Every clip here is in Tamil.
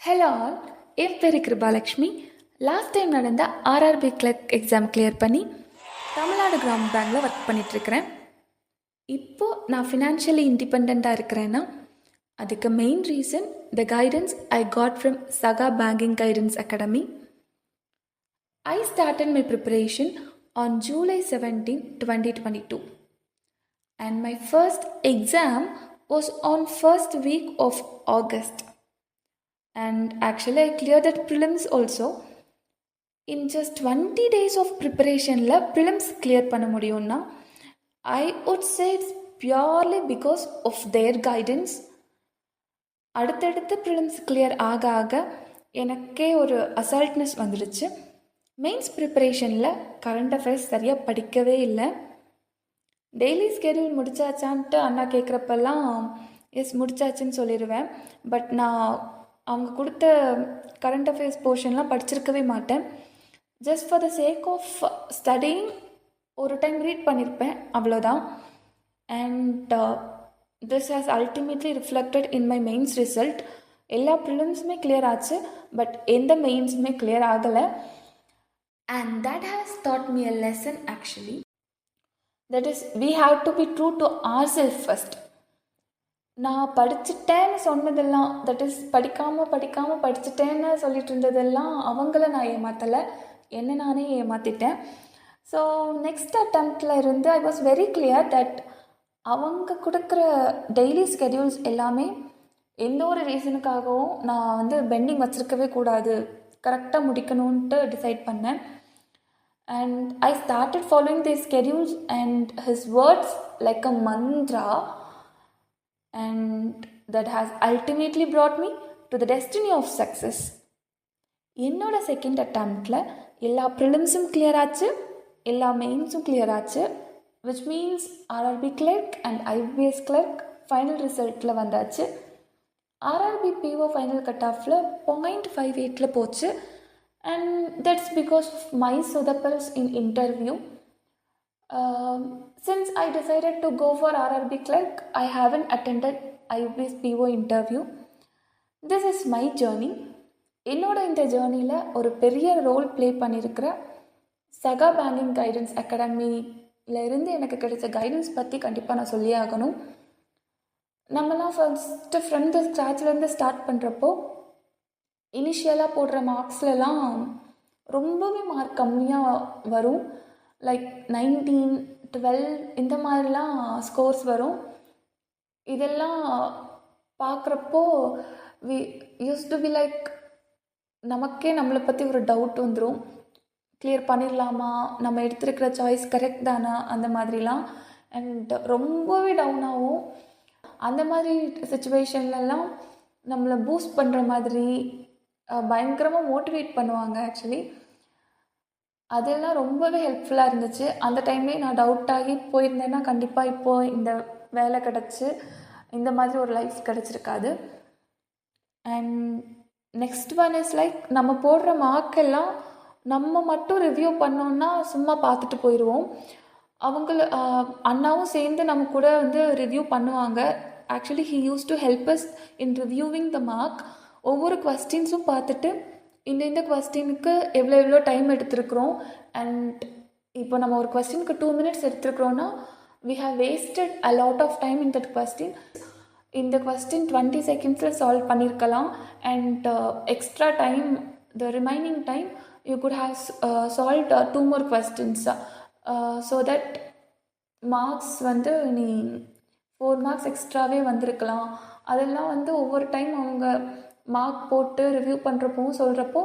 ஹலோ ஆல், என் பேர் கிருபா லக்ஷ்மி. லாஸ்ட் டைம் நடந்த ஆர்ஆர்பி கிளர்க் எக்ஸாம் கிளியர் பண்ணி தமிழ்நாடு கிராம பேங்கில் ஒர்க் பண்ணிகிட்ருக்கிறேன். இப்போது நான் ஃபினான்ஷியலி இண்டிபெண்ட்டாக இருக்கிறேன்னா அதுக்கு main reason the guidance I got from SAGA banking guidance academy. I started my preparation on July 17, 2022 and my first exam was on first week of August. And actually I cleared that prelims also. In just 20 days of preparation la prelims clear பண்ண முடியும்னா I would say it's purely because of their guidance. அடுத்தடுத்து prelims clear ஆக ஆக எனக்கே ஒரு அசால்ட்னஸ் வந்துடுச்சு. மெயின்ஸ் ப்ரிப்பரேஷனில் கரண்ட் அஃபேர்ஸ் சரியாக படிக்கவே இல்லை. டெய்லி ஸ்கெடியூல் முடிச்சாச்சான்ட்டு அண்ணா கேட்குறப்பெல்லாம் எஸ் முடிச்சாச்சுன்னு சொல்லிடுவேன். பட் நான் அவங்க கொடுத்த கரண்ட் அஃபேர்ஸ் போர்ஷன்லாம் படிச்சிருக்கவே மாட்டேன். Just for the sake of studying ஒரு டைம் ரீட் பண்ணியிருப்பேன், அவ்வளோதான். And this has ultimately reflected in my mains result. எல்லா ப்ரிலிம்ஸுமே கிளியர் ஆச்சு, பட் எந்த மெயின்ஸுமே கிளியர் ஆகலை. And that has taught me a lesson actually. That is, we have to be true to ourselves first. நான் படிச்சுட்டேன்னு சொன்னதெல்லாம், தட் இஸ் படிக்காமல் படிச்சுட்டேன்னு சொல்லிட்டு இருந்ததெல்லாம் அவங்கள நான் ஏமாற்றலை, என்ன நானே ஏமாற்றிட்டேன். ஸோ நெக்ஸ்ட் அட்டம்ப்டில் இருந்து I was very clear that அவங்க கொடுக்குற டெய்லி ஸ்கெடியூல்ஸ் எல்லாமே எந்த ஒரு ரீசனுக்காகவும் நான் வந்து பெண்டிங் வச்சுருக்கவே கூடாது, கரெக்டாக முடிக்கணுன்ட்டு டிசைட் பண்ணேன். And I started following their schedules and his words like a mantra, and that has ultimately brought me to the destiny of success. என்னோட செகண்ட் அட்டம்ப்டில் எல்லா ப்ரிலிம்ஸும் கிளியர் ஆச்சு, எல்லா மெயின்ஸும் கிளியர் ஆச்சு, which means RRB clerk and IBPS clerk final ரிசல்ட்டில் வந்தாச்சு. ஆர்ஆர்பி PO ஃபைனல் கட் ஆஃபில் 0.58 போச்சு. And that's because of my sudapals in interview. Since I decided to go for RRB clerk, I haven't attended IBPS PO interview. This is my journey. என்னோட இந்த ஜேர்னியில் ஒரு பெரிய ரோல் ப்ளே பண்ணியிருக்கிற SAGA பேங்கிங் கைடன்ஸ் அகாடமியில் இருந்து எனக்கு கிடைச்ச கைடன்ஸ் பற்றி கண்டிப்பாக நான் சொல்லியே ஆகணும். நம்மலாம் ஃபர்ஸ்ட்டு ஃப்ரம் த ஸ்க்ராட்ச்லேருந்து ஸ்டார்ட் பண்ணுறப்போ இனிஷியலாக போடுற மார்க்ஸ்லலாம் ரொம்பவே மார்க் கம்மியாக வரும். லைக் 19, 12 இந்த மாதிரிலாம் ஸ்கோர்ஸ் வரும். இதெல்லாம் பார்க்குறப்போ we use to be like, நமக்கே நம்மளை பற்றி ஒரு டவுட் வந்துடும், கிளியர் பண்ணிடலாமா, நம்ம எடுத்துருக்கிற சாய்ஸ் கரெக்ட் தானா, அந்த மாதிரிலாம். அண்ட் ரொம்பவே டவுன் ஆகும். அந்த மாதிரி சுச்சுவேஷன்லலாம் நம்மளை பூஸ்ட் பண்ணுற மாதிரி பயங்கரமாக மோட்டிவேட் பண்ணுவாங்க. ஆக்சுவலி அதெல்லாம் ரொம்பவே ஹெல்ப்ஃபுல்லாக இருந்துச்சு. அந்த டைம்லேயே நான் டவுட் ஆகி போயிருந்தேன்னா கண்டிப்பாக இப்போது இந்த வேலை கிடச்சி இந்த மாதிரி ஒரு லைஃப் கிடச்சிருக்காது. And next one is like, நம்ம போடுற மார்க்கெல்லாம் நம்ம மட்டும் ரிவ்யூ பண்ணோன்னா சும்மா பார்த்துட்டு போயிடுவோம். அண்ணாவும் சேர்ந்து நம்ம கூட வந்து ரிவ்யூ பண்ணுவாங்க. Actually he use to help us in reviewing the mark. ஒவ்வொரு கொஸ்டின்ஸும் பார்த்துட்டு இந்த கொஸ்டினுக்கு எவ்வளோ டைம் எடுத்துருக்குறோம், அண்ட் இப்போ நம்ம ஒரு கொஸ்டினுக்கு 2 minutes எடுத்துருக்குறோன்னா we have wasted a lot of time in that question. இந்த கொஸ்டின் 20 seconds சால்வ் பண்ணியிருக்கலாம், and extra time, the remaining time you could have solved 2 more questions, so that marks வந்து நீ 4 marks எக்ஸ்ட்ராவே வந்திருக்கலாம். அதெல்லாம் வந்து ஒவ்வொரு டைம் அவங்க மார்க் போட்டு ரிவ்யூ பண்ணுறப்போ சொல்கிறப்போ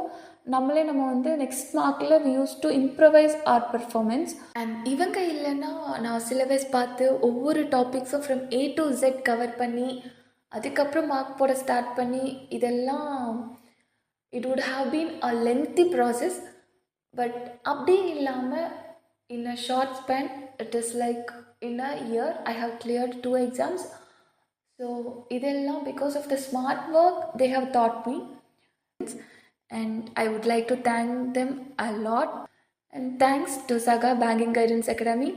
நம்ம வந்து நெக்ஸ்ட் மார்க்கில் we use to improvise our performance. And இவங்க இல்லைன்னா நான் சிலபஸ் பார்த்து ஒவ்வொரு டாபிக்ஸும் from A to Z cover பண்ணி அதுக்கப்புறம் மார்க் போட ஸ்டார்ட் பண்ணி இதெல்லாம் it would have been a lengthy process. But அப்படி இல்லாமல் in a short span, it is like in a year I have cleared 2 exams. So இதெல்லாம் because of the smart work they have taught me, and I would like to thank them a lot. And thanks to SAGA Banking Guidance Academy